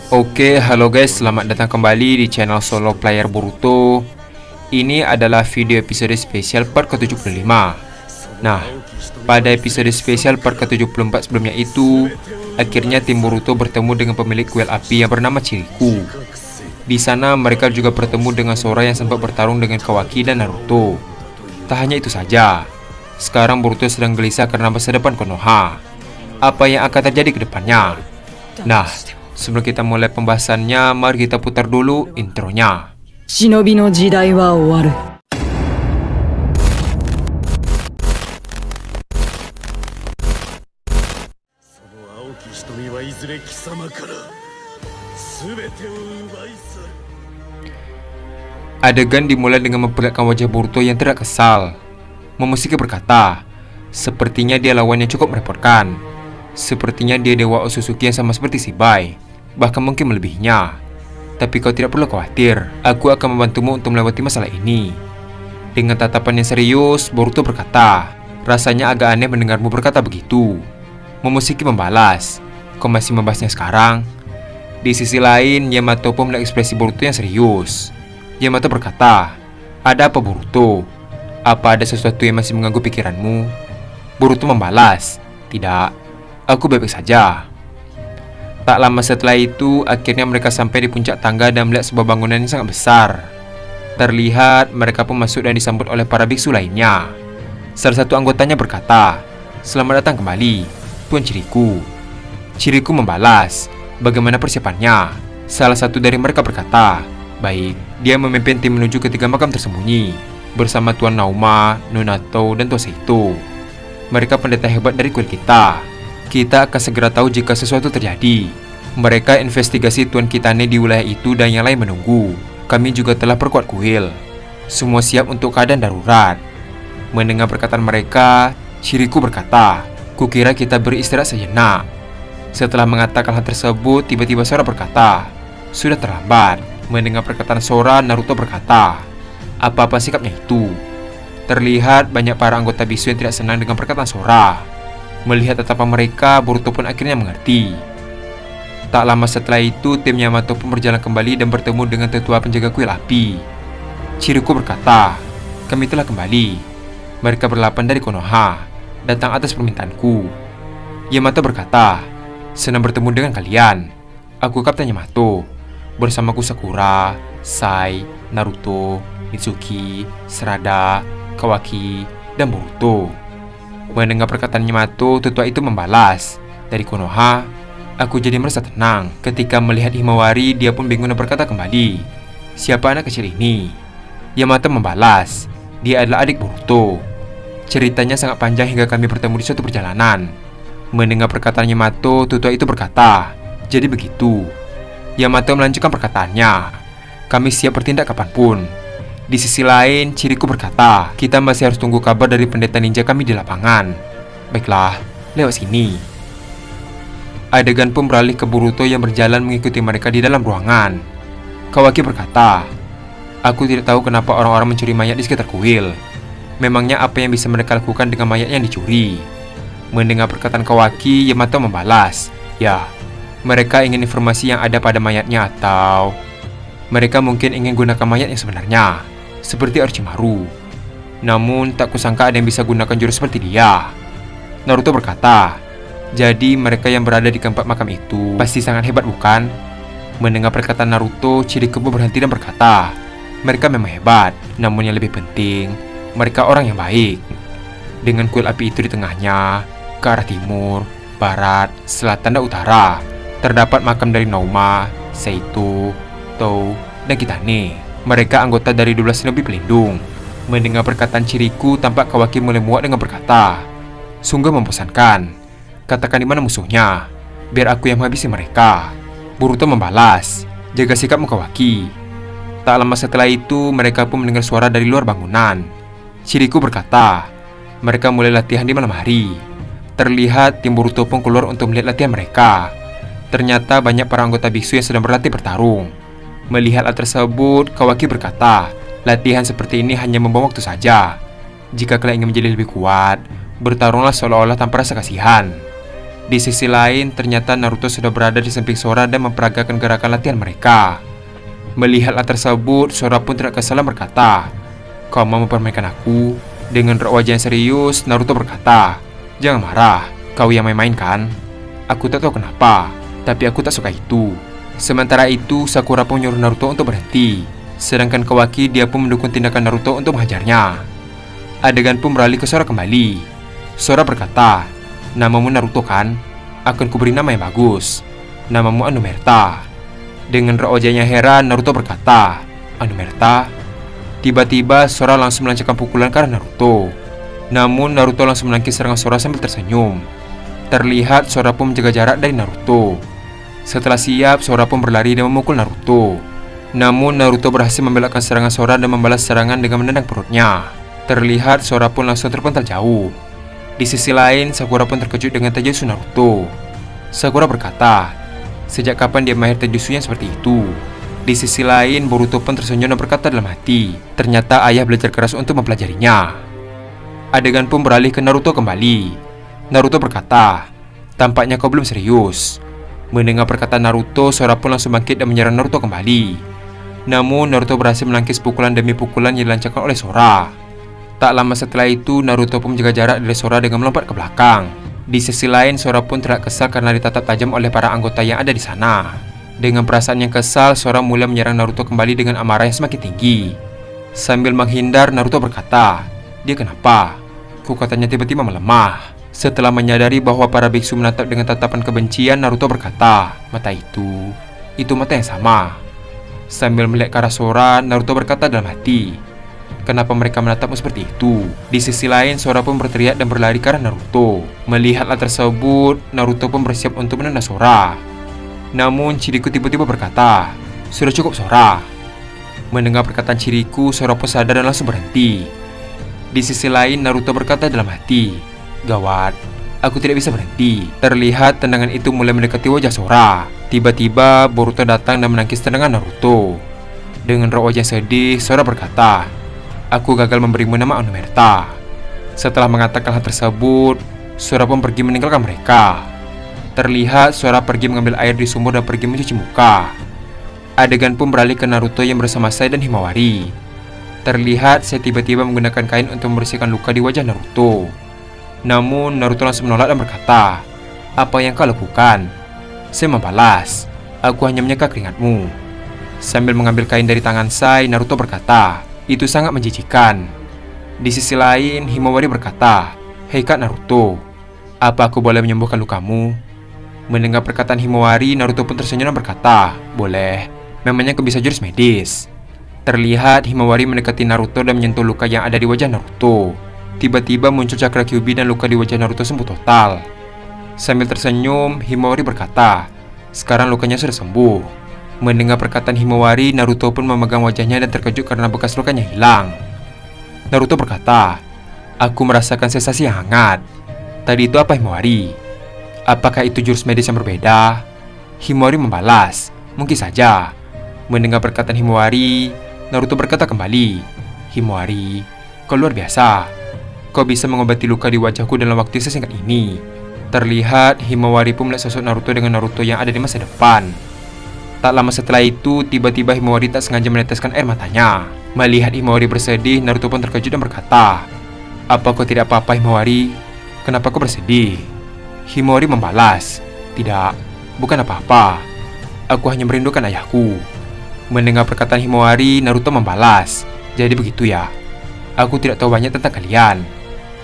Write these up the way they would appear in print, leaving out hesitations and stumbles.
Oke, halo guys, selamat datang kembali di channel Solo Player Boruto. Ini adalah video episode spesial part ke-75. Nah, pada episode spesial part ke-74 sebelumnya itu, akhirnya tim Boruto bertemu dengan pemilik kuil api yang bernama Chiriku. Di sana mereka juga bertemu dengan Sora yang sempat bertarung dengan Kawaki dan Naruto. Tak hanya itu saja, sekarang Boruto sedang gelisah karena masa depan Konoha. Apa yang akan terjadi ke depannya? Nah, sebelum kita mulai pembahasannya, mari kita putar dulu intronya. Shinobi no jidai wa owaru. Adegan dimulai dengan memperlihatkan wajah Boruto yang tidak kesal. Momoshiki berkata, sepertinya dia lawan yang cukup merepotkan. Sepertinya dia dewa Otsutsuki yang sama seperti Shibai, bahkan mungkin melebihinya. Tapi kau tidak perlu khawatir, aku akan membantumu untuk melewati masalah ini. Dengan tatapan yang serius, Boruto berkata, rasanya agak aneh mendengarmu berkata begitu. Momoshiki membalas, kau masih membahasnya sekarang? Di sisi lain, Yamato pun melihat ekspresi Boruto yang serius. Yamato berkata, ada apa Boruto? Apa ada sesuatu yang masih mengganggu pikiranmu? Boruto membalas, tidak, aku baik-baik saja. Tak lama setelah itu, akhirnya mereka sampai di puncak tangga dan melihat sebuah bangunan yang sangat besar. Terlihat mereka pun masuk dan disambut oleh para biksu lainnya. Salah satu anggotanya berkata, selamat datang kembali, Tuan Chiriku. Chiriku membalas, bagaimana persiapannya? Salah satu dari mereka berkata, baik, dia memimpin tim menuju ke 3 makam tersembunyi bersama Tuan Naoma, Nonato, dan Tuan Seito. Mereka pendeta hebat dari kuil kita. Kita akan segera tahu jika sesuatu terjadi. Mereka investigasi Tuan Kitane di wilayah itu dan yang lain menunggu. Kami juga telah perkuat kuil. Semua siap untuk keadaan darurat. Mendengar perkataan mereka, Chiriku berkata, kukira kita beristirahat sejenak. Setelah mengatakan hal tersebut, tiba-tiba Sora berkata, sudah terlambat. Mendengar perkataan Sora, Naruto berkata, apa-apa sikapnya itu? Terlihat banyak para anggota biksu yang tidak senang dengan perkataan Sora. Melihat tatapan mereka, Boruto pun akhirnya mengerti. Tak lama setelah itu, tim Yamato pun berjalan kembali dan bertemu dengan tetua penjaga kuil api. Chiriku berkata, kami telah kembali. Mereka berlapan dari Konoha, datang atas permintaanku. Yamato berkata, senang bertemu dengan kalian. Aku Kapten Yamato. Bersamaku Sakura, Sai, Naruto, Mitsuki, Sarada, Kawaki, dan Boruto. Mendengar perkataan Yamato, tetua itu membalas, dari Konoha, aku jadi merasa tenang. Ketika melihat Himawari, dia pun bingung dan berkata kembali, siapa anak kecil ini? Yamato membalas, dia adalah adik Boruto. Ceritanya sangat panjang hingga kami bertemu di suatu perjalanan. Mendengar perkataan Yamato, tetua itu berkata, jadi begitu. Yamato melanjutkan perkataannya, kami siap bertindak kapanpun. Di sisi lain, Chiriku berkata, kita masih harus tunggu kabar dari pendeta ninja kami di lapangan. Baiklah, lewat sini. Adegan pun beralih ke Boruto yang berjalan mengikuti mereka di dalam ruangan. Kawaki berkata, aku tidak tahu kenapa orang-orang mencuri mayat di sekitar kuil. Memangnya apa yang bisa mereka lakukan dengan mayat yang dicuri? Mendengar perkataan Kawaki, Yamato membalas, ya, mereka ingin informasi yang ada pada mayatnya atau mereka mungkin ingin gunakan mayat yang sebenarnya, seperti Orochimaru. Namun tak kusangka ada yang bisa gunakan jurus seperti dia. Naruto berkata, jadi mereka yang berada di keempat makam itu pasti sangat hebat bukan? Mendengar perkataan Naruto, Chiriku berhenti dan berkata, mereka memang hebat, namun yang lebih penting, mereka orang yang baik. Dengan kuil api itu di tengahnya, ke arah timur, barat, selatan, dan utara, terdapat makam dari Naoma, Seito, Tou, dan Kitane. Mereka anggota dari 12 shinobi pelindung. Mendengar perkataan Chiriku, tampak Kawaki mulai muak dengan berkata, sungguh membosankan. Katakan di mana musuhnya, biar aku yang menghabisi mereka. Boruto membalas, jaga sikapmu Kawaki. Tak lama setelah itu, mereka pun mendengar suara dari luar bangunan. Chiriku berkata, mereka mulai latihan di malam hari. Terlihat tim Boruto pun keluar untuk melihat latihan mereka. Ternyata banyak para anggota biksu yang sedang berlatih bertarung. Melihat hal tersebut, Kawaki berkata, latihan seperti ini hanya membuang waktu saja. Jika kalian ingin menjadi lebih kuat, bertarunglah seolah-olah tanpa rasa kasihan. Di sisi lain, ternyata Naruto sudah berada di samping Sora dan memperagakan gerakan latihan mereka. Melihat hal tersebut, Sora pun tidak kesal berkata, "Kau mau mempermainkan aku?" Dengan raut wajah yang serius, Naruto berkata, "Jangan marah, kau yang main-main kan? Aku tak tahu kenapa, tapi aku tak suka itu." Sementara itu, Sakura pun menyuruh Naruto untuk berhenti. Sedangkan Kawaki dia pun mendukung tindakan Naruto untuk menghajarnya. Adegan pun beralih ke Sora kembali. Sora berkata, "Namamu Naruto kan? Akan kuberi nama yang bagus. Namamu Anumerta." Dengan raut wajahnya heran, Naruto berkata, "Anumerta?" Tiba-tiba Sora langsung melancarkan pukulan ke arah Naruto. Namun Naruto langsung menangkis serangan Sora sambil tersenyum. Terlihat Sora pun menjaga jarak dari Naruto. Setelah siap, Sora pun berlari dan memukul Naruto. Namun Naruto berhasil membelokkan serangan Sora dan membalas serangan dengan menendang perutnya. Terlihat Sora pun langsung terpental jauh. Di sisi lain, Sakura pun terkejut dengan taijutsu Naruto. Sakura berkata, sejak kapan dia mahir taijutsu yang seperti itu? Di sisi lain, Boruto pun tersenyum dan berkata dalam hati, ternyata ayah belajar keras untuk mempelajarinya. Adegan pun beralih ke Naruto kembali. Naruto berkata, "Tampaknya kau belum serius." Mendengar perkataan Naruto, Sora pun langsung bangkit dan menyerang Naruto kembali. Namun Naruto berhasil menangkis pukulan demi pukulan yang dilancarkan oleh Sora. Tak lama setelah itu, Naruto pun menjaga jarak dari Sora dengan melompat ke belakang. Di sisi lain, Sora pun tidak kesal karena ditatap tajam oleh para anggota yang ada di sana. Dengan perasaan yang kesal, Sora mulai menyerang Naruto kembali dengan amarah yang semakin tinggi. Sambil menghindar, Naruto berkata, "Dia kenapa? Kok katanya tiba-tiba melemah?" Setelah menyadari bahwa para biksu menatap dengan tatapan kebencian, Naruto berkata, "Mata itu mata yang sama." Sambil melihat ke arah Sora, Naruto berkata dalam hati, "Kenapa mereka menatapmu seperti itu?" Di sisi lain, Sora pun berteriak dan berlari ke arah Naruto. Melihat hal tersebut, Naruto pun bersiap untuk menendang Sora. Namun Chiriku tiba-tiba berkata, "Sudah cukup Sora." Mendengar perkataan Chiriku, Sora pun sadar dan langsung berhenti. Di sisi lain, Naruto berkata dalam hati, "Gawat, aku tidak bisa berhenti." Terlihat tendangan itu mulai mendekati wajah Sora. Tiba-tiba Boruto datang dan menangkis tendangan Naruto. Dengan raut wajah sedih, Sora berkata, "Aku gagal memberimu nama Anumerta." Setelah mengatakan hal tersebut, Sora pun pergi meninggalkan mereka. Terlihat Sora pergi mengambil air di sumur dan pergi mencuci muka. Adegan pun beralih ke Naruto yang bersama Sai dan Himawari. Terlihat Sai tiba-tiba menggunakan kain untuk membersihkan luka di wajah Naruto. Namun Naruto langsung menolak dan berkata, "Apa yang kau lakukan?" Sai membalas, "Aku hanya menyeka keringatmu." Sambil mengambil kain dari tangan Sai, Naruto berkata, "Itu sangat menjijikan." Di sisi lain, Himawari berkata, "Hei Kak Naruto, apa aku boleh menyembuhkan lukamu?" Mendengar perkataan Himawari, Naruto pun tersenyum dan berkata, "Boleh, memangnya kau bisa jurus medis." Terlihat Himawari mendekati Naruto dan menyentuh luka yang ada di wajah Naruto. Tiba-tiba muncul cakra Kyuubi dan luka di wajah Naruto sembuh total. Sambil tersenyum, Himawari berkata, "Sekarang lukanya sudah sembuh." Mendengar perkataan Himawari, Naruto pun memegang wajahnya dan terkejut karena bekas lukanya hilang. Naruto berkata, "Aku merasakan sensasi yang hangat. Tadi itu apa Himawari? Apakah itu jurus medis yang berbeda?" Himawari membalas, "Mungkin saja." Mendengar perkataan Himawari, Naruto berkata kembali, "Himawari, kau luar biasa. Kau bisa mengobati luka di wajahku dalam waktu sesingkat ini." Terlihat Himawari pun melihat sosok Naruto dengan Naruto yang ada di masa depan. Tak lama setelah itu, tiba-tiba Himawari tak sengaja meneteskan air matanya. Melihat Himawari bersedih, Naruto pun terkejut dan berkata, "Apa kau tidak apa-apa Himawari? Kenapa kau bersedih?" Himawari membalas, "Tidak, bukan apa-apa. Aku hanya merindukan ayahku." Mendengar perkataan Himawari, Naruto membalas, "Jadi begitu ya. Aku tidak tahu banyak tentang kalian.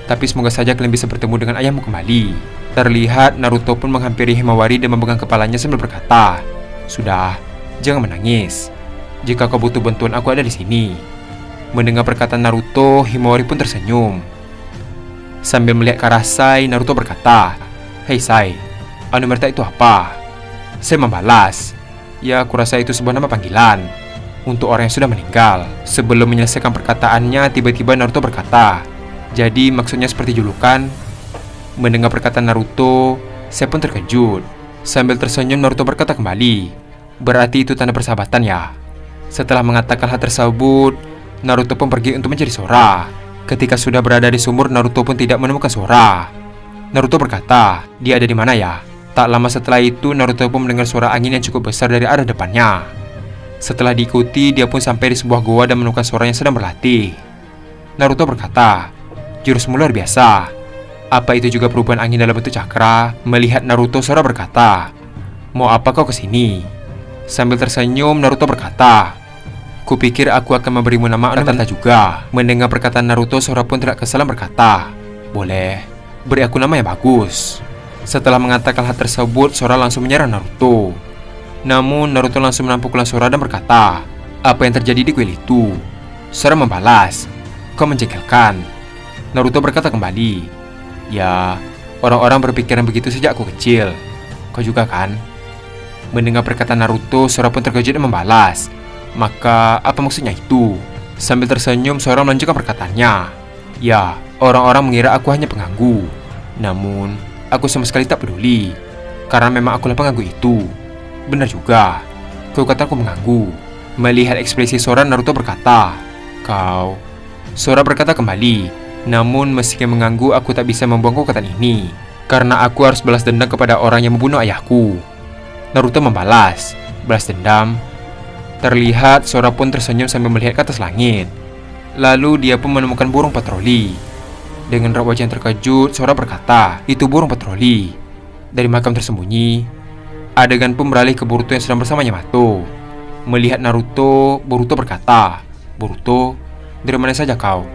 Tapi semoga saja kalian bisa bertemu dengan ayahmu kembali." Terlihat Naruto pun menghampiri Himawari dan memegang kepalanya sambil berkata, "Sudah, jangan menangis. Jika kau butuh bantuan, aku ada di sini." Mendengar perkataan Naruto, Himawari pun tersenyum. Sambil melihat ke arah Sai, Naruto berkata, "Hei Sai, Anumerta itu apa?" Sai membalas, "Ya, aku rasa itu sebuah nama panggilan untuk orang yang sudah meninggal." Sebelum menyelesaikan perkataannya, tiba-tiba Naruto berkata, "Jadi maksudnya seperti julukan?" Mendengar perkataan Naruto, Sai pun terkejut. Sambil tersenyum, Naruto berkata kembali, "Berarti itu tanda persahabatan ya?" Setelah mengatakan hal tersebut, Naruto pun pergi untuk mencari Sora. Ketika sudah berada di sumur, Naruto pun tidak menemukan Sora. Naruto berkata, dia ada di mana ya? Tak lama setelah itu, Naruto pun mendengar suara angin yang cukup besar dari arah depannya. Setelah diikuti, dia pun sampai di sebuah goa dan menemukan suara yang sedang berlatih. Naruto berkata, jurusmu luar biasa. Apa itu juga perubahan angin dalam bentuk cakra? Melihat Naruto, Sora berkata, mau apa kau kesini? Sambil tersenyum, Naruto berkata, kupikir aku akan memberimu nama Ananta juga. Mendengar perkataan Naruto, Sora pun tidak kesal berkata, boleh, beri aku nama yang bagus. Setelah mengatakan hal tersebut, Sora langsung menyerang Naruto. Namun Naruto langsung menampuk pukulan Sora dan berkata, apa yang terjadi di kuil itu? Sora membalas, kau menjengkelkan. Naruto berkata kembali, ya, orang-orang berpikiran begitu sejak aku kecil. Kau juga kan? Mendengar perkataan Naruto, Sora pun terkejut dan membalas, maka apa maksudnya itu? Sambil tersenyum, Sora melanjutkan perkataannya, ya, orang-orang mengira aku hanya pengganggu. Namun, aku sama sekali tak peduli, karena memang akulah pengganggu itu. Benar juga, kau kata aku mengganggu. Melihat ekspresi Sora, Naruto berkata, kau... Sora berkata kembali, namun meski mengganggu, aku tak bisa membuang kekuatan ini, karena aku harus balas dendam kepada orang yang membunuh ayahku. Naruto membalas, balas dendam. Terlihat Sora pun tersenyum sambil melihat ke atas langit. Lalu dia pun menemukan burung patroli. Dengan raut wajah yang terkejut, Sora berkata, itu burung patroli. Dari makam tersembunyi, adegan pun beralih ke Boruto yang sedang bersama Yamato. Melihat Naruto, Boruto berkata, Boruto, dari mana saja kau?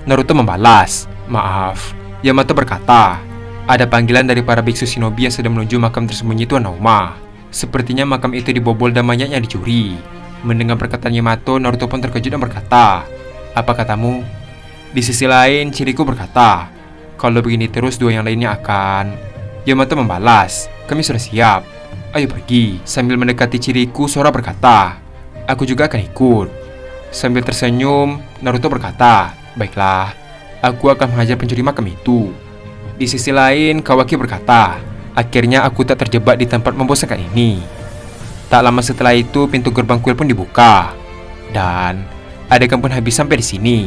Naruto membalas, maaf. Yamato berkata, ada panggilan dari para biksu shinobi yang sedang menuju makam tersembunyi Tuan Naoma. Sepertinya makam itu dibobol dan mayatnya dicuri. Mendengar perkataan Yamato, Naruto pun terkejut dan berkata, apa katamu? Di sisi lain, Chiriku berkata, kalau begini terus dua yang lainnya akan... Yamato membalas, kami sudah siap. Ayo pergi. Sambil mendekati Chiriku, Sora berkata, aku juga akan ikut. Sambil tersenyum, Naruto berkata, baiklah, aku akan menghajar pencuri makam itu. Di sisi lain, Kawaki berkata, akhirnya aku tak terjebak di tempat membosankan ini. Tak lama setelah itu, pintu gerbang kuil pun dibuka. Dan adegan pun habis sampai di sini.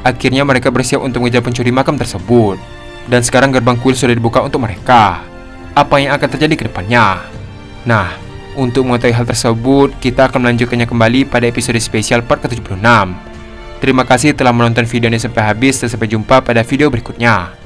Akhirnya mereka bersiap untuk mengejar pencuri makam tersebut. Dan sekarang gerbang kuil sudah dibuka untuk mereka. Apa yang akan terjadi ke depannya? Nah, untuk mengetahui hal tersebut, kita akan melanjutkannya kembali pada episode spesial part ke-76. Terima kasih telah menonton video ini sampai habis dan sampai jumpa pada video berikutnya.